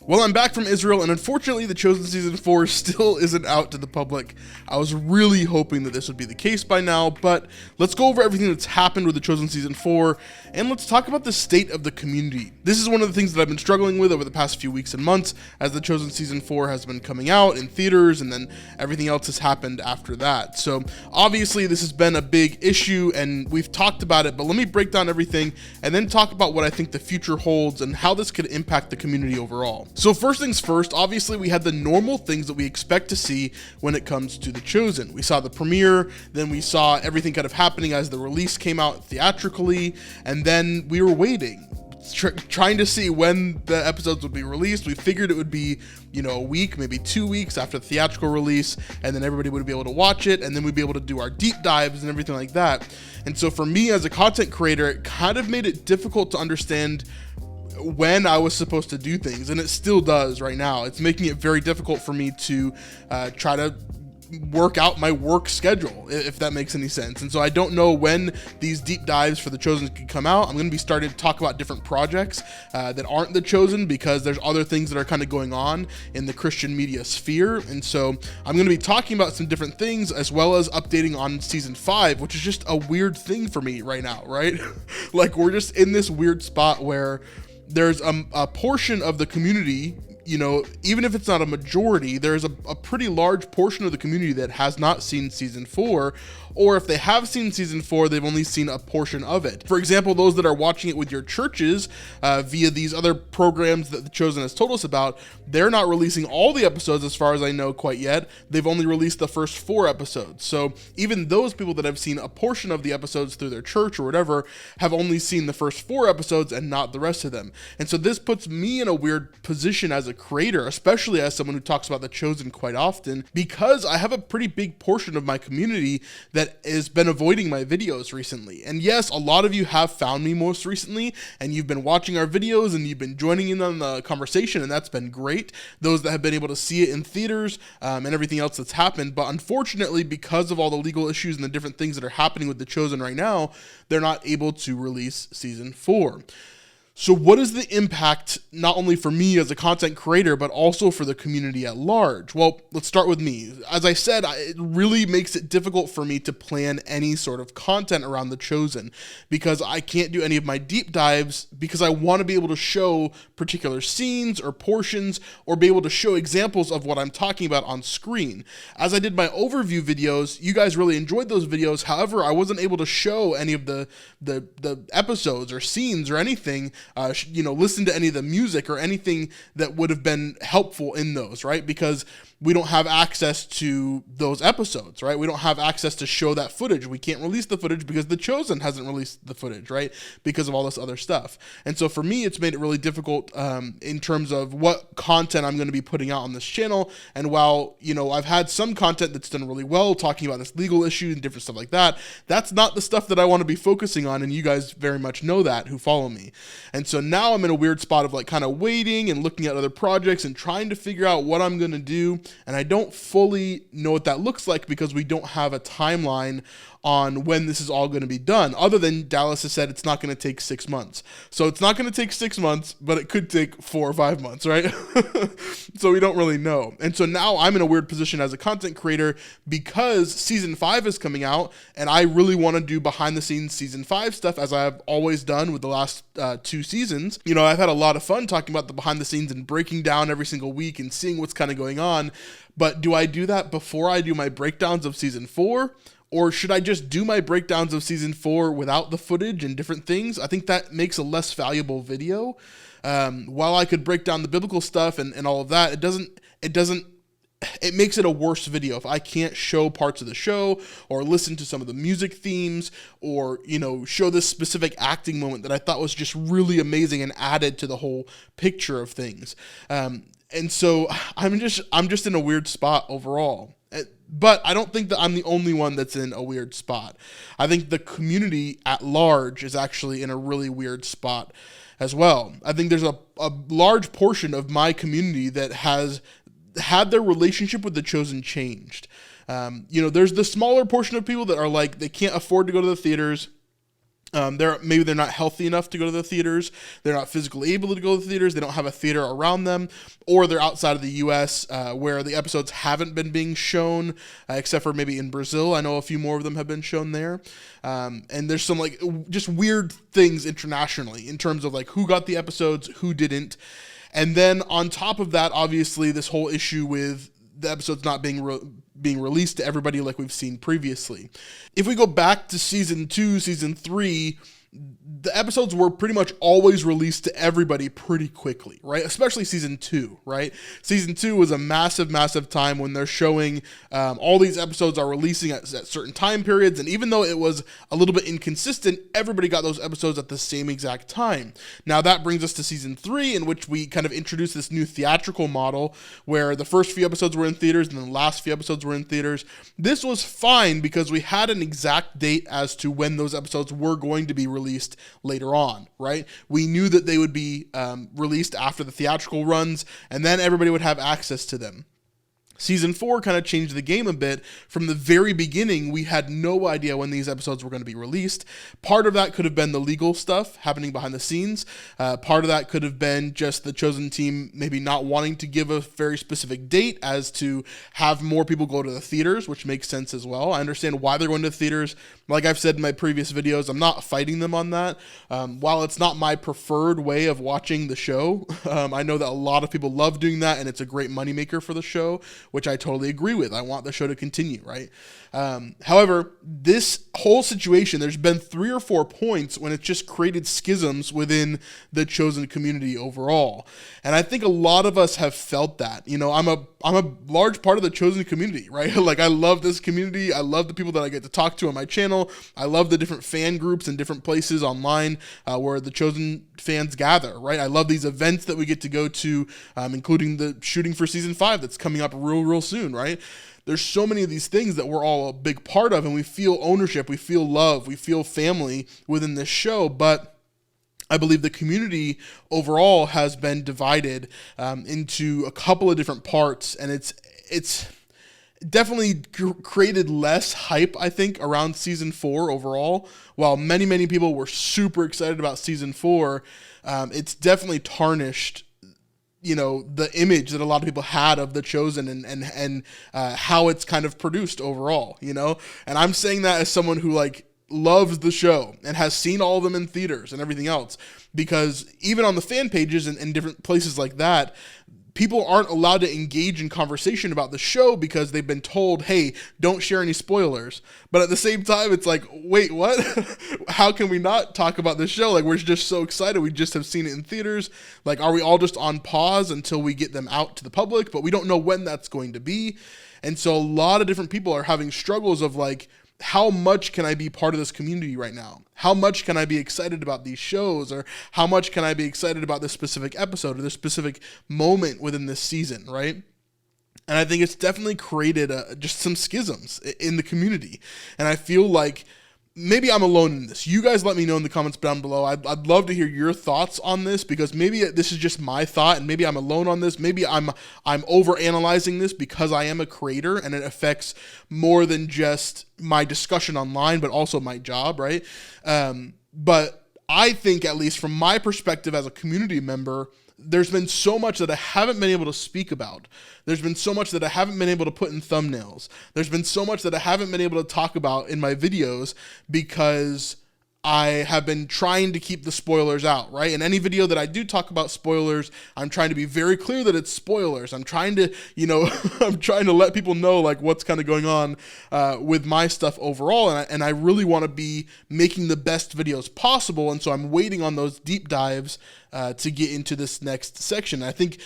Well, I'm back from Israel, and unfortunately The Chosen Season 4 still isn't out to the public. I was really hoping that this would be the case by now, but let's go over everything that's happened with The Chosen Season 4, and let's talk about the state of the community. This is one of the things that I've been struggling with over the past few weeks and months, as The Chosen Season 4 has been coming out in theaters, and then everything else has happened after that. So, obviously, this has been a big issue, and we've talked about it, but let me break down everything, and then talk about what I think the future holds, and how this could impact the community overall. So first things first, obviously we had the normal things that we expect to see when it comes to The Chosen. We saw the premiere, then we saw everything kind of happening as the release came out theatrically, and then we were waiting, trying to see when the episodes would be released. We figured it would be, a week, maybe 2 weeks after the theatrical release, and then everybody would be able to watch it, and then we'd be able to do our deep dives and everything like that. And so for me as a content creator, it kind of made it difficult to understand when I was supposed to do things, and it still does right now. It's making it very difficult for me to try to work out my work schedule, if that makes any sense. And so I don't know when these deep dives for The Chosen can come out. I'm going to be starting to talk about different projects that aren't The Chosen, because there's other things that are kind of going on in the Christian media sphere. And so I'm going to be talking about some different things, as well as updating on season 5, which is just a weird thing for me right now, right? Like, we're just in this weird spot where there's a portion of the community, even if it's not a majority, there's a pretty large portion of the community that has not seen season 4, or if they have seen season 4, they've only seen a portion of it. For example, those that are watching it with your churches via these other programs that The Chosen has told us about, they're not releasing all the episodes as far as I know quite yet. They've only released the first 4 episodes. So even those people that have seen a portion of the episodes through their church or whatever have only seen the first 4 episodes and not the rest of them. And so this puts me in a weird position as a creator, especially as someone who talks about The Chosen quite often, because I have a pretty big portion of my community that has been avoiding my videos recently. And yes, a lot of you have found me most recently, and you've been watching our videos, and you've been joining in on the conversation, and that's been great. Those that have been able to see it in theaters and everything else that's happened. But unfortunately, because of all the legal issues and the different things that are happening with The Chosen right now, they're not able to release season 4. So what is the impact, not only for me as a content creator, but also for the community at large? Well, let's start with me. As I said, it really makes it difficult for me to plan any sort of content around The Chosen, because I can't do any of my deep dives, because I want to be able to show particular scenes or portions, or be able to show examples of what I'm talking about on screen. As I did my overview videos, you guys really enjoyed those videos. However, I wasn't able to show any of the episodes or scenes or anything, listen to any of the music or anything that would have been helpful in those, right? Because we don't have access to those episodes, right? We don't have access to show that footage. We can't release the footage because The Chosen hasn't released the footage, right? Because of all this other stuff. And so for me, it's made it really difficult in terms of what content I'm going to be putting out on this channel. And while, I've had some content that's done really well, talking about this legal issue and different stuff like that, that's not the stuff that I want to be focusing on. And you guys very much know that, who follow me. And so now I'm in a weird spot of kind of waiting and looking at other projects and trying to figure out what I'm going to do. And I don't fully know what that looks like, because we don't have a timeline on when this is all going to be done, other than Dallas has said it's not going to take 6 months. So it's not going to take 6 months, but it could take 4 or 5 months, right? So we don't really know. And so now I'm in a weird position as a content creator, because season 5 is coming out, and I really want to do behind the scenes season 5 stuff, as I've always done with the last 2 seasons. I've had a lot of fun talking about the behind the scenes and breaking down every single week and seeing what's kind of going on. But do I do that before I do my breakdowns of season 4? Or should I just do my breakdowns of season 4 without the footage and different things? I think that makes a less valuable video. While I could break down the biblical stuff and all of that, it makes it a worse video if I can't show parts of the show, or listen to some of the music themes, or, show this specific acting moment that I thought was just really amazing and added to the whole picture of things. And so I'm just in a weird spot overall. But I don't think that I'm the only one that's in a weird spot. I think the community at large is actually in a really weird spot as well. I think there's a large portion of my community that has had their relationship with The Chosen changed. There's the smaller portion of people that are like, they can't afford to go to the theaters. Maybe they're not healthy enough to go to the theaters. They're not physically able to go to the theaters. They don't have a theater around them, or they're outside of the U.S. Where the episodes haven't been being shown, except for maybe in Brazil. I know a few more of them have been shown there. And there's some like just weird things internationally in terms of like who got the episodes, who didn't. And then on top of that, obviously this whole issue with the episodes not being released to everybody like we've seen previously. If we go back to season 2, season 3, the episodes were pretty much always released to everybody pretty quickly, right? Especially season 2, right? Season 2 was a massive time when they're showing all these episodes are releasing at certain time periods. And even though it was a little bit inconsistent, everybody got those episodes at the same exact time. Now that brings us to season 3, in which we kind of introduced this new theatrical model where the first few episodes were in theaters and then the last few episodes were in theaters. This was fine because we had an exact date as to when those episodes were going to be released later on, right? We knew that they would be released after the theatrical runs, and then everybody would have access to them. Season 4 kind of changed the game a bit. From the very beginning, we had no idea when these episodes were going to be released. Part of that could have been the legal stuff happening behind the scenes. Part of that could have been just the Chosen team maybe not wanting to give a very specific date as to have more people go to the theaters, which makes sense as well. I understand why they're going to theaters. Like I've said in my previous videos, I'm not fighting them on that. While it's not my preferred way of watching the show, I know that a lot of people love doing that, and it's a great moneymaker for the show, which I totally agree with. I want the show to continue, right? However, this whole situation, there's been 3 or 4 points when it's just created schisms within the Chosen community overall. And I think a lot of us have felt that. You know, I'm a large part of the Chosen community, right? Like I love this community. I love the people that I get to talk to on my channel. I love the different fan groups and different places online where the Chosen fans gather, right? I love these events that we get to go to, including the shooting for season 5 that's coming up real soon, right? There's so many of these things that we're all a big part of, and we feel ownership, we feel love, we feel family within this show. But I believe the community overall has been divided into a couple of different parts, and it's definitely created less hype, I think, around season 4 overall. While many people were super excited about season 4, it's definitely tarnished, you know, the image that a lot of people had of the Chosen and how it's kind of produced overall, you know. And I'm saying that as someone who like loves the show and has seen all of them in theaters and everything else, because even on the fan pages and different places like that, people aren't allowed to engage in conversation about the show because they've been told, hey, don't share any spoilers. But at the same time, it's like, wait, what? How can we not talk about this show? Like, we're just so excited. We just have seen it in theaters. Like, are we all just on pause until we get them out to the public? But we don't know when that's going to be. And so a lot of different people are having struggles of like, how much can I be part of this community right now? How much can I be excited about these shows? Or how much can I be excited about this specific episode or this specific moment within this season, right? And I think it's definitely created just some schisms in the community. And I feel like maybe I'm alone in this. You guys let me know in the comments down below. I'd love to hear your thoughts on this, because maybe this is just my thought and maybe I'm alone on this. Maybe I'm overanalyzing this because I am a creator and it affects more than just my discussion online, but also my job, right? But I think, at least from my perspective as a community member, there's been so much that I haven't been able to speak about. There's been so much that I haven't been able to put in thumbnails. There's been so much that I haven't been able to talk about in my videos because I have been trying to keep the spoilers out, right? In any video that I do talk about spoilers, I'm trying to be very clear that it's spoilers. I'm trying to, you know, I'm trying to let people know like what's kind of going on with my stuff overall. And I really want to be making the best videos possible. And so I'm waiting on those deep dives to get into this next section. I think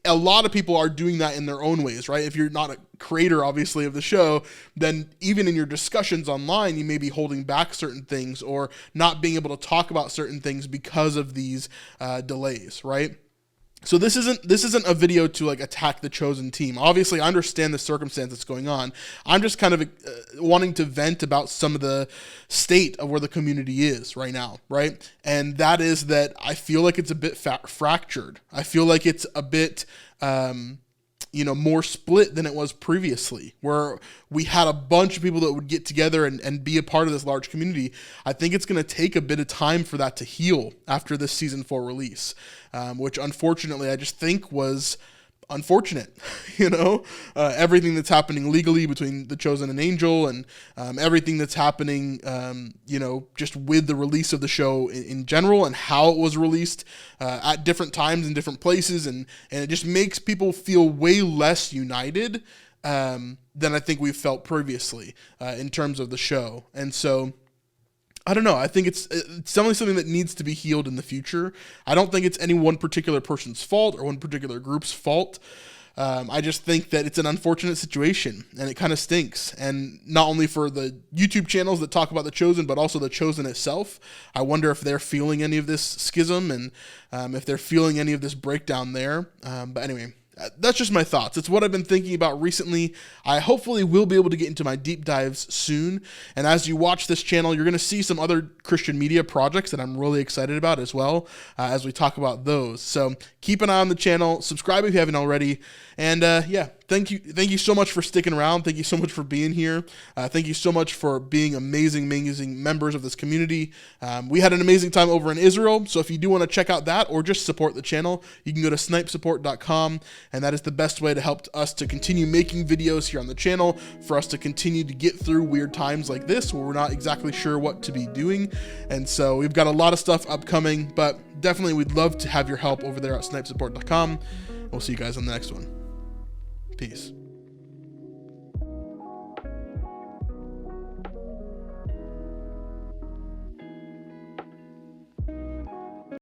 a lot of people are doing that in their own ways, right? If you're not a creator, obviously, of the show, then even in your discussions online, you may be holding back certain things or not being able to talk about certain things because of these delays, right? So this isn't a video to like attack the Chosen team. Obviously, I understand the circumstance that's going on. I'm just kind of wanting to vent about some of the state of where the community is right now, right? And that is that I feel like it's a bit fractured. I feel like it's a bit more split than it was previously, where we had a bunch of people that would get together and be a part of this large community. I think it's going to take a bit of time for that to heal after this season 4 release, which unfortunately I just think was unfortunate. Everything that's happening legally between The Chosen and Angel, and everything that's happening, just with the release of the show in general and how it was released at different times in different places. And it just makes people feel way less united than I think we've felt previously in terms of the show. And so I don't know. I think it's definitely something that needs to be healed in the future. I don't think it's any one particular person's fault or one particular group's fault. I just think that it's an unfortunate situation, and it kind of stinks. And not only for the YouTube channels that talk about The Chosen, but also The Chosen itself. I wonder if they're feeling any of this schism and if they're feeling any of this breakdown there. But anyway, that's just my thoughts. It's what I've been thinking about recently. I hopefully will be able to get into my deep dives soon. And as you watch this channel, you're going to see some other Christian media projects that I'm really excited about as well, as we talk about those. So keep an eye on the channel. Subscribe if you haven't already. And thank you so much for sticking around. Thank you so much for being here. Thank you so much for being amazing members of this community. We had an amazing time over in Israel. So if you do want to check out that or just support the channel, you can go to snipesupport.com. And that is the best way to help us to continue making videos here on the channel, for us to continue to get through weird times like this where we're not exactly sure what to be doing. And so we've got a lot of stuff upcoming, but definitely we'd love to have your help over there at snipesupport.com. We'll see you guys on the next one. Peace.